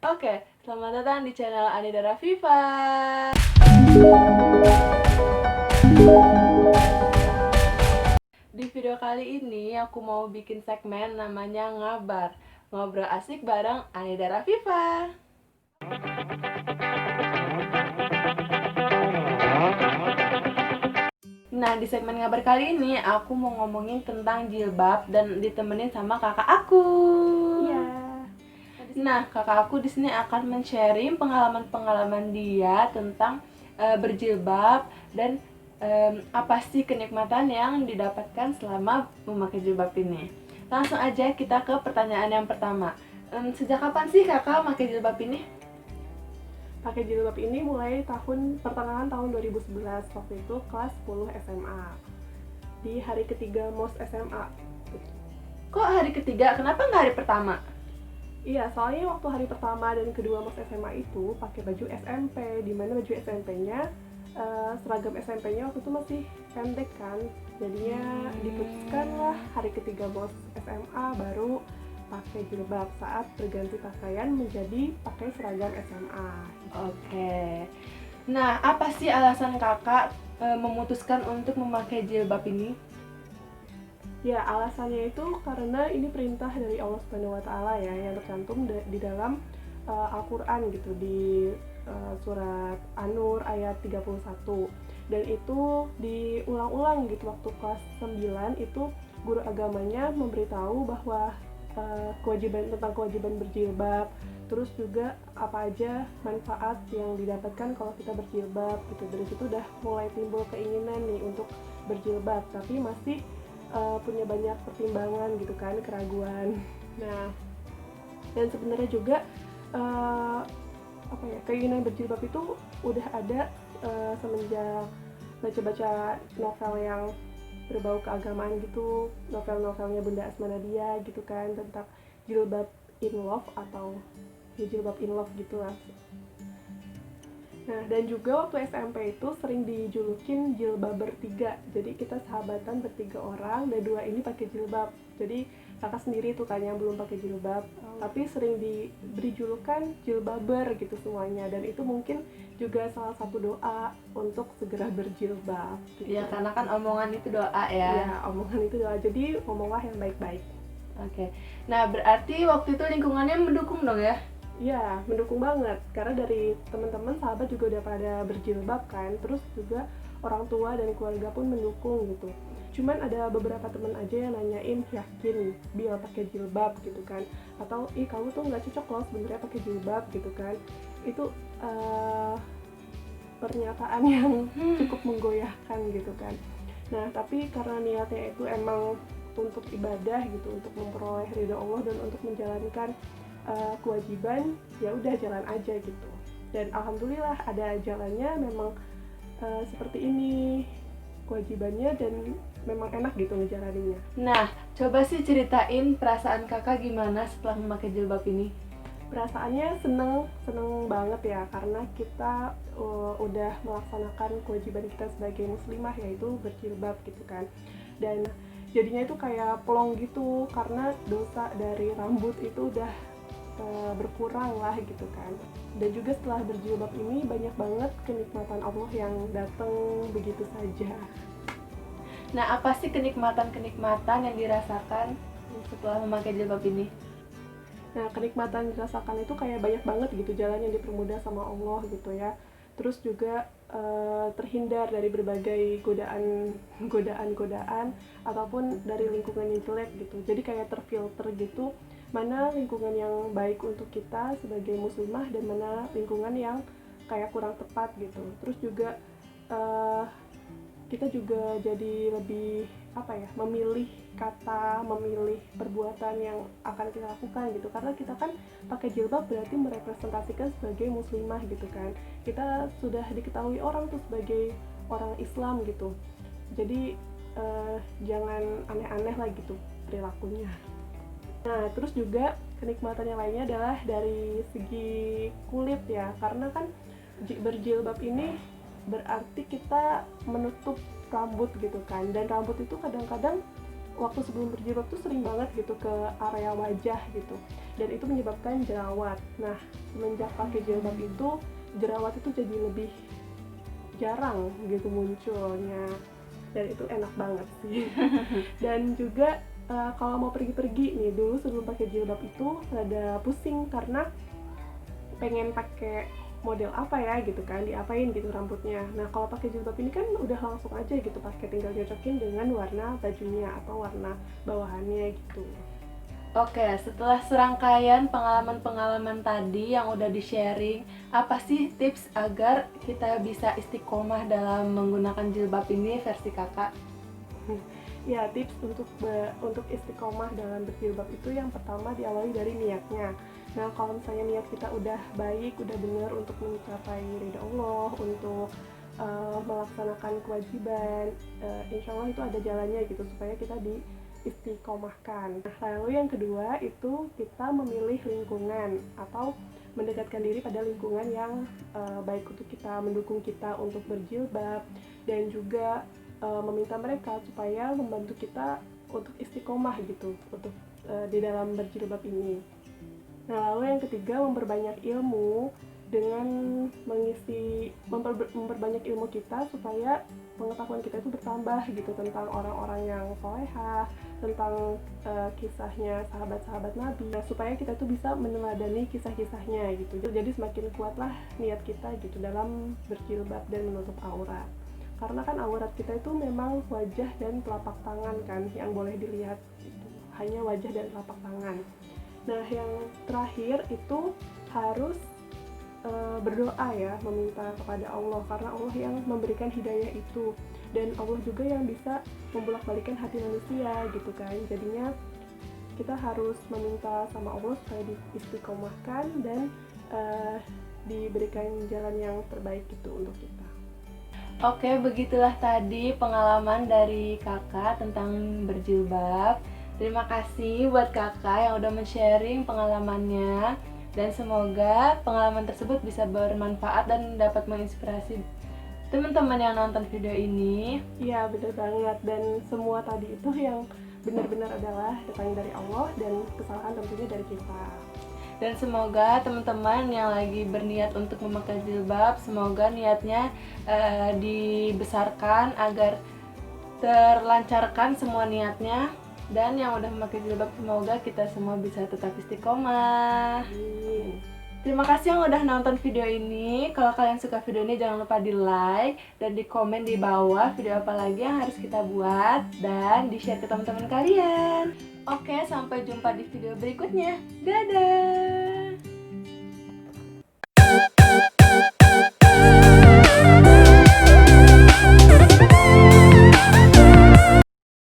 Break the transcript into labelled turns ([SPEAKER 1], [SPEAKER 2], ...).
[SPEAKER 1] Oke, selamat datang di channel Anida Rafifa. Di video kali ini aku mau bikin segmen namanya Ngabar. Ngobrol asik bareng Anida Rafifa. Nah, di segmen Ngabar kali ini aku mau ngomongin tentang jilbab dan ditemenin sama kakak aku.
[SPEAKER 2] Iya.
[SPEAKER 1] Nah, kakak aku di sini akan men-sharing pengalaman-pengalaman dia tentang berjilbab dan apa sih kenikmatan yang didapatkan selama memakai jilbab ini. Langsung aja kita ke pertanyaan yang pertama. Sejak kapan sih kakak pakai jilbab ini?
[SPEAKER 2] Pakai jilbab ini mulai pertengahan tahun 2011, waktu itu kelas 10 SMA. Di hari ketiga MOS SMA.
[SPEAKER 1] Kok hari ketiga? Kenapa nggak hari pertama?
[SPEAKER 2] Iya, soalnya waktu hari pertama dan kedua MOS SMA itu pakai baju SMP, di mana baju SMP-nya seragam SMP-nya waktu itu masih pendek kan. Jadinya diputuskan lah hari ketiga MOS SMA baru pakai jilbab saat berganti pakaian menjadi pakai seragam SMA.
[SPEAKER 1] Oke. Nah, apa sih alasan kakak memutuskan untuk memakai jilbab ini?
[SPEAKER 2] Ya, alasannya itu karena ini perintah dari Allah Subhanahu wa taala ya, yang tercantum di dalam Al-Qur'an gitu, di surat An-Nur ayat 31. Dan itu diulang-ulang gitu waktu kelas 9 itu guru agamanya memberitahu bahwa kewajiban berjilbab, terus juga apa aja manfaat yang didapatkan kalau kita berjilbab gitu. Dari situ udah mulai timbul keinginan nih untuk berjilbab, tapi masih punya banyak pertimbangan gitu kan, keraguan. Nah, dan sebenarnya juga keinginan berjilbab itu udah ada semenjak baca-baca novel yang berbau keagamaan gitu, novel-novelnya Bunda Asma Nadia gitu kan, tentang jilbab in love atau ya jilbab in love gitu lah. Nah, dan juga waktu SMP itu sering dijulukin jilbab bertiga. Jadi kita sahabatan bertiga orang dan dua ini pakai jilbab. Jadi kakak sendiri tuh kan yang belum pakai jilbab, tapi sering diberi julukan jilbaber gitu semuanya. Dan itu mungkin juga salah satu doa untuk segera berjilbab. Gitu.
[SPEAKER 1] Ya, karena kan omongan itu doa ya.
[SPEAKER 2] Iya, omongan itu doa. Jadi ngomonglah yang baik-baik.
[SPEAKER 1] Oke. Nah, berarti waktu itu lingkungannya mendukung dong ya?
[SPEAKER 2] Iya, mendukung banget. Karena dari teman-teman, sahabat juga udah pada berjilbab kan. Terus juga orang tua dan keluarga pun mendukung gitu. Cuman ada beberapa teman aja yang nanyain, yakin Bil pakai jilbab gitu kan? Atau ih kamu tuh nggak cocok loh sebenarnya pakai jilbab gitu kan? Itu pernyataan yang cukup menggoyahkan gitu kan. Nah, tapi karena niatnya itu emang untuk ibadah gitu, untuk memperoleh ridho Allah dan untuk menjalankan kewajiban, ya udah jalan aja gitu. Dan alhamdulillah ada jalannya, memang seperti ini kewajibannya dan memang enak gitu ngejalaninnya.
[SPEAKER 1] Nah, coba sih ceritain perasaan kakak gimana setelah memakai jilbab ini.
[SPEAKER 2] Perasaannya seneng banget ya, karena kita udah melaksanakan kewajiban kita sebagai muslimah, yaitu berjilbab gitu kan. Dan jadinya itu kayak plong gitu, karena dosa dari rambut itu udah berkurang lah gitu kan. Dan juga setelah berjilbab ini banyak banget kenikmatan Allah yang datang begitu saja.
[SPEAKER 1] Nah, apa sih kenikmatan-kenikmatan yang dirasakan setelah memakai jilbab ini?
[SPEAKER 2] Nah, kenikmatan dirasakan itu kayak banyak banget gitu, jalan yang dipermudah sama Allah gitu ya. Terus juga terhindar dari berbagai godaan ataupun dari lingkungan yang jelek gitu. Jadi kayak terfilter gitu, mana lingkungan yang baik untuk kita sebagai muslimah dan mana lingkungan yang kayak kurang tepat gitu. Terus juga kita juga jadi lebih memilih kata, memilih perbuatan yang akan kita lakukan gitu, karena kita kan pakai jilbab berarti merepresentasikan sebagai muslimah gitu kan. Kita sudah diketahui orang tuh sebagai orang Islam gitu, jadi jangan aneh-aneh lah gitu perilakunya. Nah, terus juga kenikmatan yang lainnya adalah dari segi kulit ya, karena kan berjilbab ini berarti kita menutup rambut gitu kan, dan rambut itu kadang-kadang waktu sebelum berjilbab tuh sering banget gitu ke area wajah gitu, dan itu menyebabkan jerawat. Nah, semenjak pakai jilbab itu jerawat itu jadi lebih jarang gitu munculnya, dan itu enak banget sih. Dan juga kalau mau pergi-pergi nih, dulu sebelum pakai jilbab itu rada pusing karena pengen pakai model apa ya gitu kan, diapain gitu rambutnya. Nah, kalau pakai jilbab ini kan udah langsung aja gitu, pakai tinggal cocokin dengan warna bajunya atau warna bawahannya gitu.
[SPEAKER 1] Oke, setelah serangkaian pengalaman-pengalaman tadi yang udah di-sharing, apa sih tips agar kita bisa istiqomah dalam menggunakan jilbab ini versi kakak?
[SPEAKER 2] Ya, tips untuk istiqomah dalam berjilbab itu yang pertama diawali dari niatnya. Nah, kalau misalnya niat kita udah baik, udah benar untuk mencapai ridha Allah, untuk melaksanakan kewajiban, insya Allah itu ada jalannya gitu supaya kita diistiqomahkan. Nah, lalu yang kedua itu kita memilih lingkungan atau mendekatkan diri pada lingkungan yang baik untuk kita, mendukung kita untuk berjilbab, dan juga meminta mereka supaya membantu kita untuk istiqomah gitu untuk di dalam berjilbab ini. Nah, lalu yang ketiga memperbanyak ilmu dengan memperbanyak ilmu kita supaya pengetahuan kita itu bertambah gitu tentang orang-orang yang solehah, tentang kisahnya sahabat-sahabat Nabi, nah, supaya kita tuh bisa meneladani kisah-kisahnya gitu. Jadi semakin kuatlah niat kita gitu dalam berjilbab dan menutup aurat. Karena kan aurat kita itu memang wajah dan telapak tangan kan yang boleh dilihat gitu. Hanya wajah dan telapak tangan. Nah, yang terakhir itu harus berdoa ya, meminta kepada Allah, karena Allah yang memberikan hidayah itu, dan Allah juga yang bisa membolak-balikan hati manusia gitu kan. Jadinya kita harus meminta sama Allah supaya diistiqomahkan dan diberikan jalan yang terbaik itu untuk kita.
[SPEAKER 1] Oke, begitulah tadi pengalaman dari kakak tentang berjilbab. Terima kasih buat kakak yang udah men-sharing pengalamannya. Dan semoga pengalaman tersebut bisa bermanfaat dan dapat menginspirasi teman-teman yang nonton video ini.
[SPEAKER 2] Iya, benar banget. Dan semua tadi itu yang benar-benar adalah datang dari Allah, dan kesalahan tentunya dari kita.
[SPEAKER 1] Dan semoga teman-teman yang lagi berniat untuk memakai jilbab, semoga niatnya dibesarkan agar terlancarkan semua niatnya. Dan yang udah memakai jilbab, semoga kita semua bisa tetap istiqomah. Terima kasih yang udah nonton video ini. Kalau kalian suka video ini, jangan lupa di like dan di komen di bawah video apa lagi yang harus kita buat, dan di share ke teman-teman kalian. Oke, sampai jumpa di video berikutnya. Dadah!